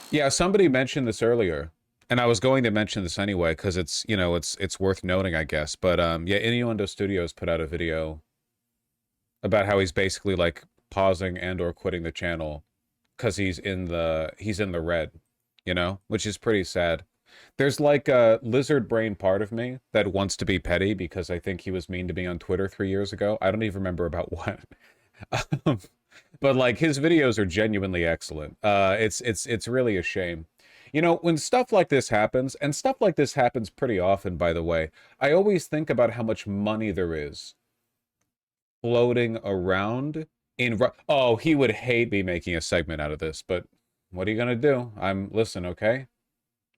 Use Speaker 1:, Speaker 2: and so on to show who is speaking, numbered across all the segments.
Speaker 1: Yeah, somebody mentioned this earlier, and I was going to mention this anyway because it's, it's worth noting, I guess. But yeah, Innuendo Studios put out a video about how he's basically like pausing and or quitting the channel because he's in the red, which is pretty sad. There's like a lizard brain part of me that wants to be petty because I think he was mean to me on Twitter 3 years ago. I don't even remember about what. Um, but like his videos are genuinely excellent. It's really a shame. When stuff like this happens, and stuff like this happens pretty often, by the way, I always think about how much money there is floating around oh, he would hate me making a segment out of this, but what are you gonna do? Listen, okay?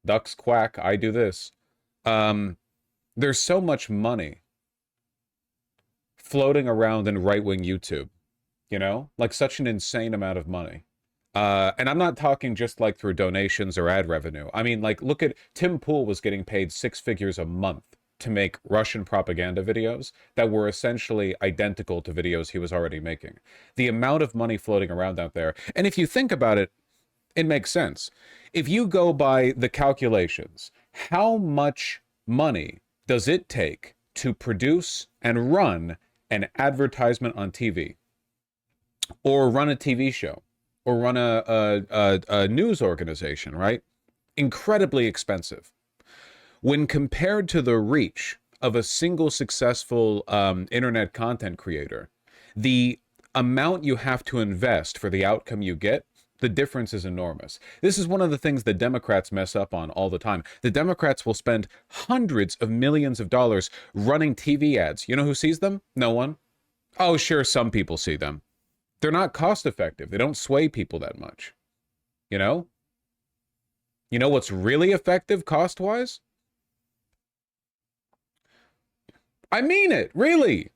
Speaker 1: Ducks quack, I do this. Um, there's so much money floating around in right-wing YouTube, like such an insane amount of money. And I'm not talking just like through donations or ad revenue. I mean, like, look at Tim Pool was getting paid six figures a month to make Russian propaganda videos that were essentially identical to videos he was already making. The amount of money floating around out there. And if you think about it, it makes sense. If you go by the calculations, how much money does it take to produce and run an advertisement on TV, or run a TV show, or run a news organization, right? Incredibly expensive. When compared to the reach of a single successful internet content creator, the amount you have to invest for the outcome you get, the difference is enormous. This is one of the things the Democrats mess up on all the time. The Democrats will spend hundreds of millions of dollars running TV ads. You know who sees them? No one. Oh, sure, some people see them. They're not cost effective. They don't sway people that much. You know? You know what's really effective cost-wise? I mean it, really.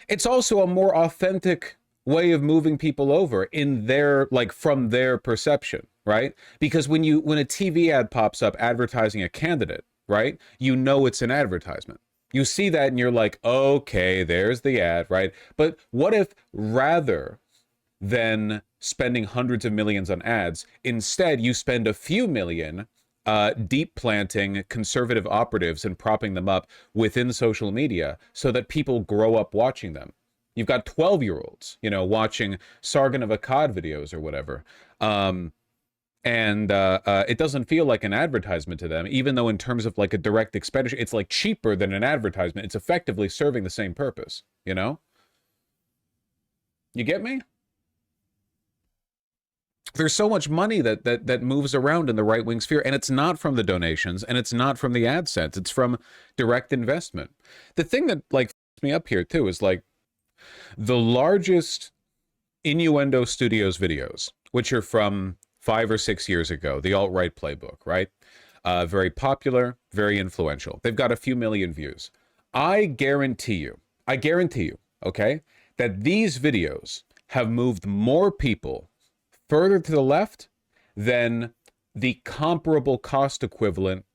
Speaker 1: It's also a more authentic way of moving people over in their, like, from their perception, right? Because when a TV ad pops up advertising a candidate, right? You know it's an advertisement. You see that and you're like, okay, there's the ad, right? But what if rather than spending hundreds of millions on ads, instead you spend a few million deep planting conservative operatives and propping them up within social media so that people grow up watching them? You've got 12-year-olds, watching Sargon of Akkad videos or whatever. And it doesn't feel like an advertisement to them, even though in terms of like a direct expenditure, it's like cheaper than an advertisement. It's effectively serving the same purpose, you know? You get me? There's so much money that moves around in the right-wing sphere, and it's not from the donations, and it's not from the AdSense. It's from direct investment. The thing that like me up here too is like the largest Innuendo Studios videos, which are from 5 or 6 years ago, the alt-right playbook, right? Very popular, very influential. They've got a few million views. I guarantee you, okay, that these videos have moved more people further to the left than the comparable cost equivalent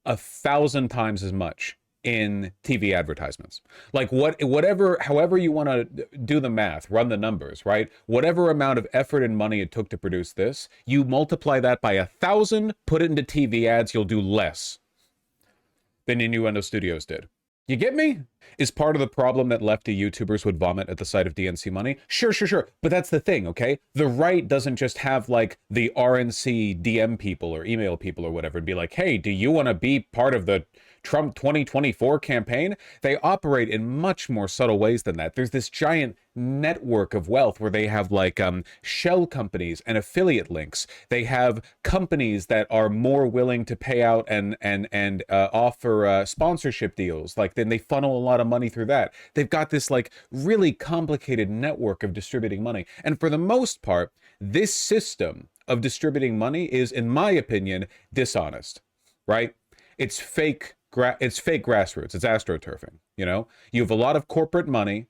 Speaker 1: 1,000 times as much in TV advertisements. Like however you want to do the math, run the numbers, right? Whatever amount of effort and money it took to produce this, you multiply that by 1,000, put it into TV ads, you'll do less than Innuendo Studios did. You get me? Is part of the problem that lefty YouTubers would vomit at the sight of DNC money? Sure. But that's the thing, okay? The right doesn't just have like the RNC DM people or email people or whatever and be like, hey, do you want to be part of the Trump 2024 campaign? They operate in much more subtle ways than that. There's this giant network of wealth where they have like shell companies and affiliate links. They have companies that are more willing to pay out and offer sponsorship deals. Like then they funnel a lot of money through that. They've got this like really complicated network of distributing money. And for the most part, this system of distributing money is, in my opinion, dishonest, right? It's fake. It's fake grassroots. It's astroturfing. You have a lot of corporate money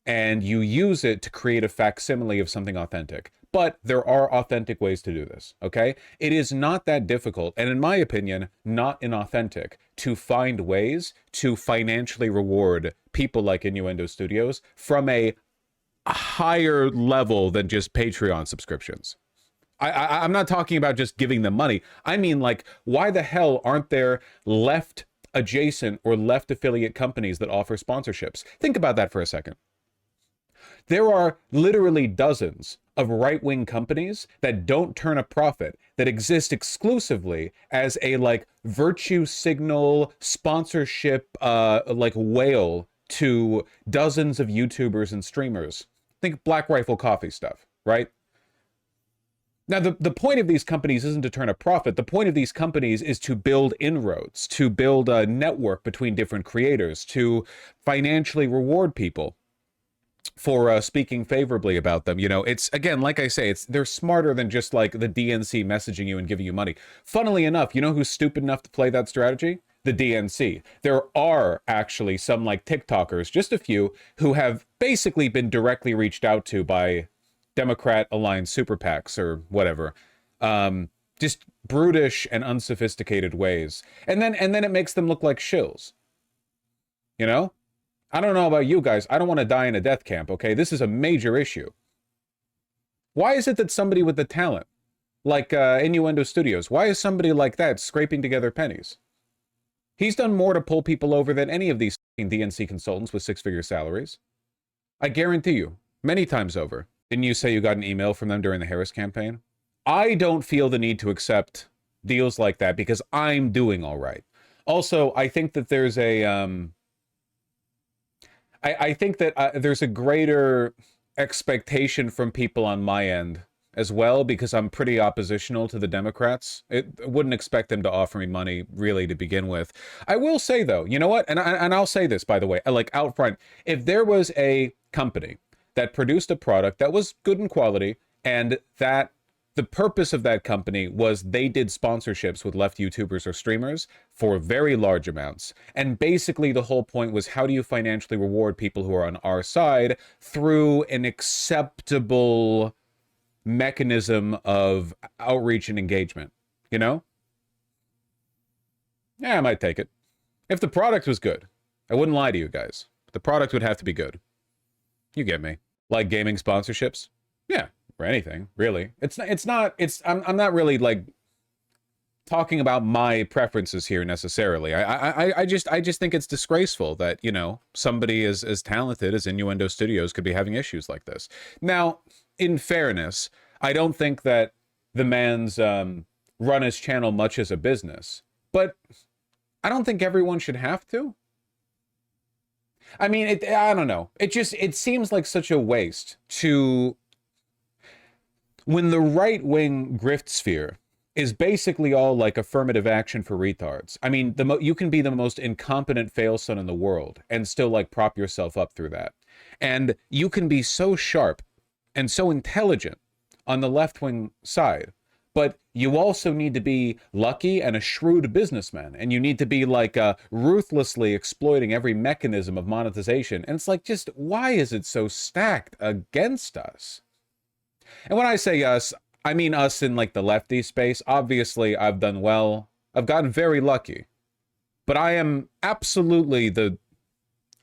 Speaker 1: and you use it to create a facsimile of something authentic. But there are authentic ways to do this, okay? It is not that difficult, and in my opinion, not inauthentic, to find ways to financially reward people like Innuendo Studios from a higher level than just Patreon subscriptions. I'm not talking about just giving them money. I mean, like, why the hell aren't there left adjacent or left affiliate companies that offer sponsorships? Think about that for a second. There are literally dozens of right-wing companies that don't turn a profit, that exist exclusively as a like virtue signal sponsorship like whale to dozens of YouTubers and streamers. Think Black Rifle Coffee stuff, right? Now, the point of these companies isn't to turn a profit. The point of these companies is to build inroads, to build a network between different creators, to financially reward people for speaking favorably about them. You know, it's, again, like I say, they're smarter than just like the DNC messaging you and giving you money. Funnily enough, you know who's stupid enough to play that strategy? The DNC. There are actually some like TikTokers, just a few, who have basically been directly reached out to by Democrat-aligned super PACs or whatever. Just brutish and unsophisticated ways. And then it makes them look like shills. You know? I don't know about you guys. I don't want to die in a death camp, okay? This is a major issue. Why is it that somebody with the talent, like Innuendo Studios, why is somebody like that scraping together pennies? He's done more to pull people over than any of these DNC consultants with six-figure salaries. I guarantee you, many times over. Didn't you say you got an email from them during the Harris campaign? I don't feel the need to accept deals like that because I'm doing all right. Also, I think that there's a... I think that there's a greater expectation from people on my end as well, because I'm pretty oppositional to the Democrats. I wouldn't expect them to offer me money really to begin with. I will say though, you know what? And I'll say this, by the way, like out front, if there was a company that produced a product that was good in quality and that the purpose of that company was they did sponsorships with left YouTubers or streamers for very large amounts. And basically the whole point was, how do you financially reward people who are on our side through an acceptable mechanism of outreach and engagement, you know? Yeah, I might take it. If the product was good, I wouldn't lie to you guys. The product would have to be good. You get me. Like gaming sponsorships? Yeah. Or anything, really. I'm not really like talking about my preferences here necessarily. I just think it's disgraceful that, you know, somebody as talented as Innuendo Studios could be having issues like this. Now, in fairness, I don't think that the man's run his channel much as a business, but I don't think everyone should have to. I mean, I don't know. It seems like such a waste to... When the right-wing grift sphere is basically all like affirmative action for retards. I mean, you can be the most incompetent failson in the world and still like prop yourself up through that. And you can be so sharp and so intelligent on the left-wing side, but you also need to be lucky and a shrewd businessman. And you need to be like ruthlessly exploiting every mechanism of monetization. And it's like, just why is it so stacked against us? And when I say us, I mean us in like the lefty space. Obviously, I've done well. I've gotten very lucky. But I am absolutely the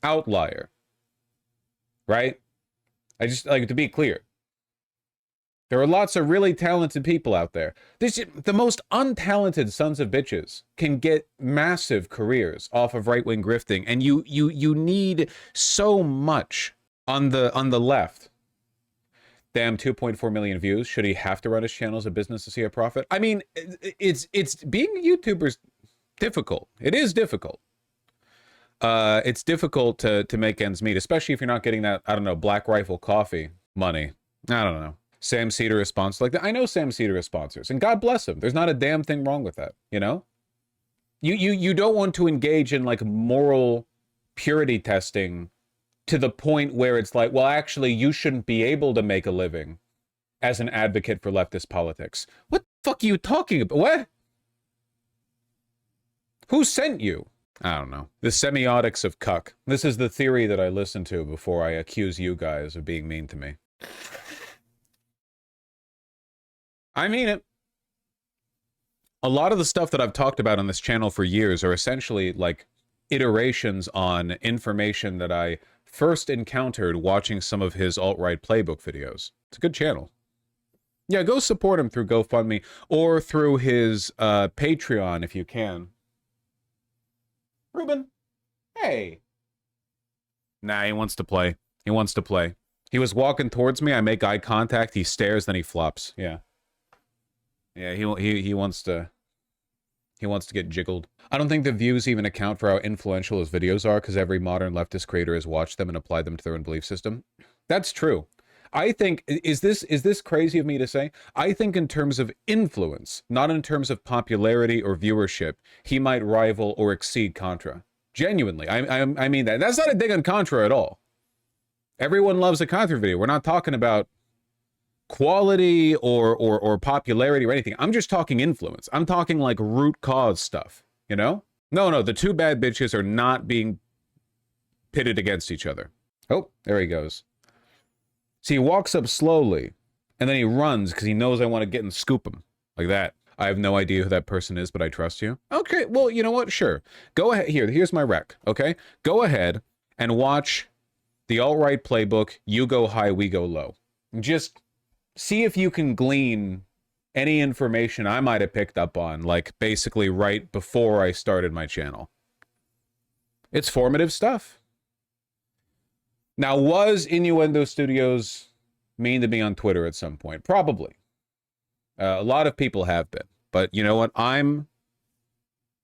Speaker 1: outlier. Right? I just like to be clear. There are lots of really talented people out there. The most untalented sons of bitches can get massive careers off of right-wing grifting, and you need so much on the left. Damn, 2.4 million views. Should he have to run his channel as a business to see a profit? I mean, it's being a YouTuber's difficult. It is difficult. It's difficult to make ends meet, especially if you're not getting that, I don't know, Black Rifle Coffee money. I don't know. Sam Cedar is sponsored like that. I know Sam Cedar is sponsors, and God bless him. There's not a damn thing wrong with that, you know? You don't want to engage in like moral purity testing to the point where it's like, well, actually, you shouldn't be able to make a living as an advocate for leftist politics. What the fuck are you talking about? What? Who sent you? I don't know. The semiotics of cuck. This is the theory that I listen to before I accuse you guys of being mean to me. I mean it. A lot of the stuff that I've talked about on this channel for years are essentially like iterations on information that I first encountered watching some of his alt-right playbook videos. It's a good channel. Yeah, go support him through GoFundMe or through his Patreon if you can. Ruben, hey. Nah, he wants to play. He wants to play. He was walking towards me. I make eye contact. He stares, then he flops. Yeah. Yeah, he wants to... He wants to get jiggled. I don't think the views even account for how influential his videos are, because every modern leftist creator has watched them and applied them to their own belief system. That's true. I think, is this crazy of me to say? I think in terms of influence, not in terms of popularity or viewership, he might rival or exceed Contra. Genuinely, I mean that. That's not a dig on Contra at all. Everyone loves a Contra video. We're not talking about quality or popularity or anything. I'm just talking influence. I'm talking like root cause stuff, you know? No, the two bad bitches are not being pitted against each other. Oh, there he goes. See, he walks up slowly, and then he runs because he knows I want to get and scoop him. Like that. I have no idea who that person is, but I trust you. Okay, well, you know what? Sure. Go ahead. Here's my rec, okay? Go ahead and watch the alt-right playbook, You Go High, We Go Low. Just see if you can glean any information I might have picked up on, like basically right before I started my channel. It's formative stuff. Now, was Innuendo Studios mean to me on Twitter at some point? Probably. A lot of people have been. But you know what? I'm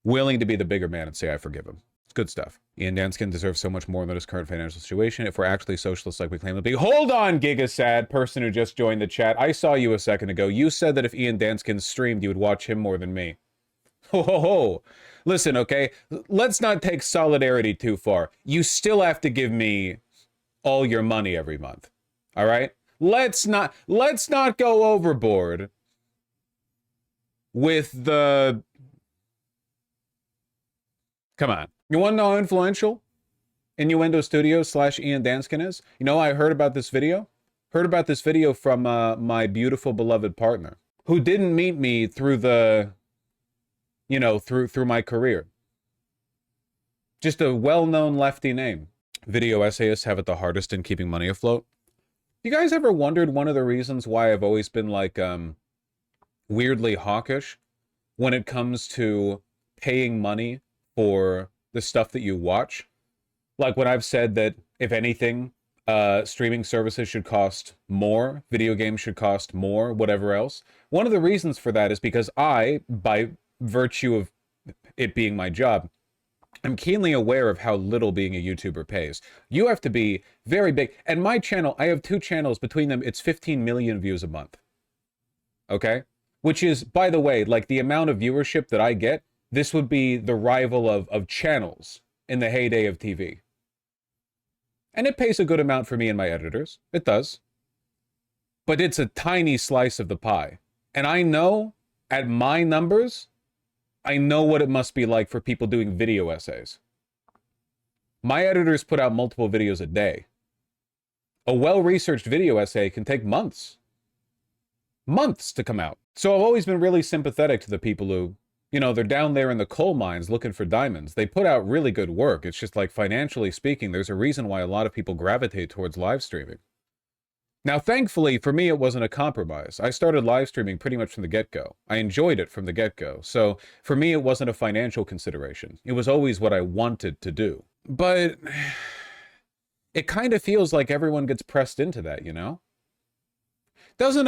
Speaker 1: willing to be the bigger man and say I forgive him. It's good stuff. Ian Danskin deserves so much more than his current financial situation. If we're actually socialists like we claim to be. Hold on, Gigasad, person who just joined the chat. I saw you a second ago. You said that if Ian Danskin streamed, you would watch him more than me. Ho, ho, ho. Listen, okay? Let's not take solidarity too far. You still have to give me all your money every month. All right? Let's not go overboard with the... Come on. You want to know how influential Innuendo Studios / Ian Danskin is? You know, I heard about this video. Heard about this video from my beautiful beloved partner, who didn't meet me through the, you know, through my career. Just a well-known lefty name. Video essayists have it the hardest in keeping money afloat. You guys ever wondered one of the reasons why I've always been like weirdly hawkish when it comes to paying money for the stuff that you watch? Like when I've said that, if anything, streaming services should cost more, video games should cost more, whatever else. One of the reasons for that is because I, by virtue of it being my job, I'm keenly aware of how little being a YouTuber pays. You have to be very big. And my channel, I have 2 channels. Between them, it's 15 million views a month. Okay? Which is, by the way, like the amount of viewership that I get, this would be the rival of channels in the heyday of TV. And it pays a good amount for me and my editors. It does. But it's a tiny slice of the pie. And I know, at my numbers, I know what it must be like for people doing video essays. My editors put out multiple videos a day. A well-researched video essay can take months. Months to come out. So I've always been really sympathetic to the people who, you know, they're down there in the coal mines looking for diamonds. They put out really good work. It's just like, financially speaking, there's a reason why a lot of people gravitate towards live streaming. Now, thankfully, for me, it wasn't a compromise. I started live streaming pretty much from the get-go. I enjoyed it from the get-go. So for me, it wasn't a financial consideration. It was always what I wanted to do. But it kind of feels like everyone gets pressed into that, you know? Doesn't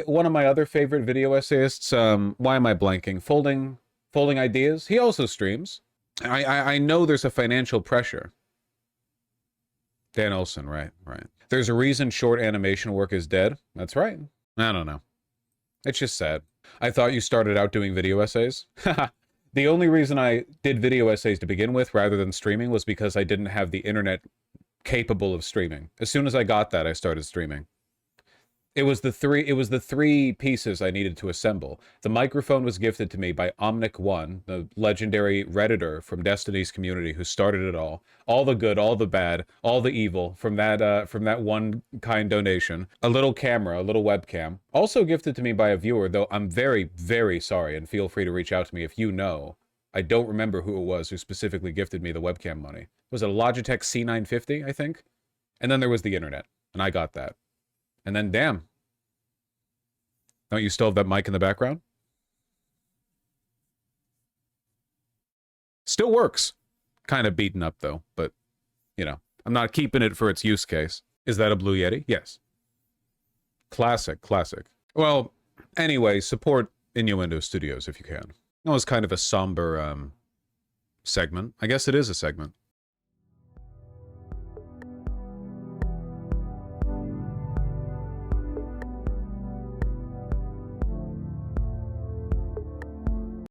Speaker 1: one of my other favorite video essayists, why am I blanking? Folding Ideas? He also streams. I know there's a financial pressure. Dan Olson, right. There's a reason short animation work is dead. That's right. I don't know. It's just sad. I thought you started out doing video essays. The only reason I did video essays to begin with rather than streaming was because I didn't have the internet capable of streaming. As soon as I got that, I started streaming. It was the three pieces I needed to assemble. The microphone was gifted to me by Omnic1, the legendary Redditor from Destiny's community who started it all. All the good, all the bad, all the evil from that one kind donation. A little camera, a little webcam. Also gifted to me by a viewer, though I'm very, very sorry, and feel free to reach out to me if you know. I don't remember who it was who specifically gifted me the webcam money. Was it a Logitech C950, I think? And then there was the internet, and I got that. And then, damn. Don't you still have that mic in the background? Still works. Kind of beaten up, though, but, you know, I'm not keeping it for its use case. Is that a Blue Yeti? Yes. Classic, classic. Well, anyway, support Innuendo Studios if you can. It was kind of a somber segment. I guess it is a segment.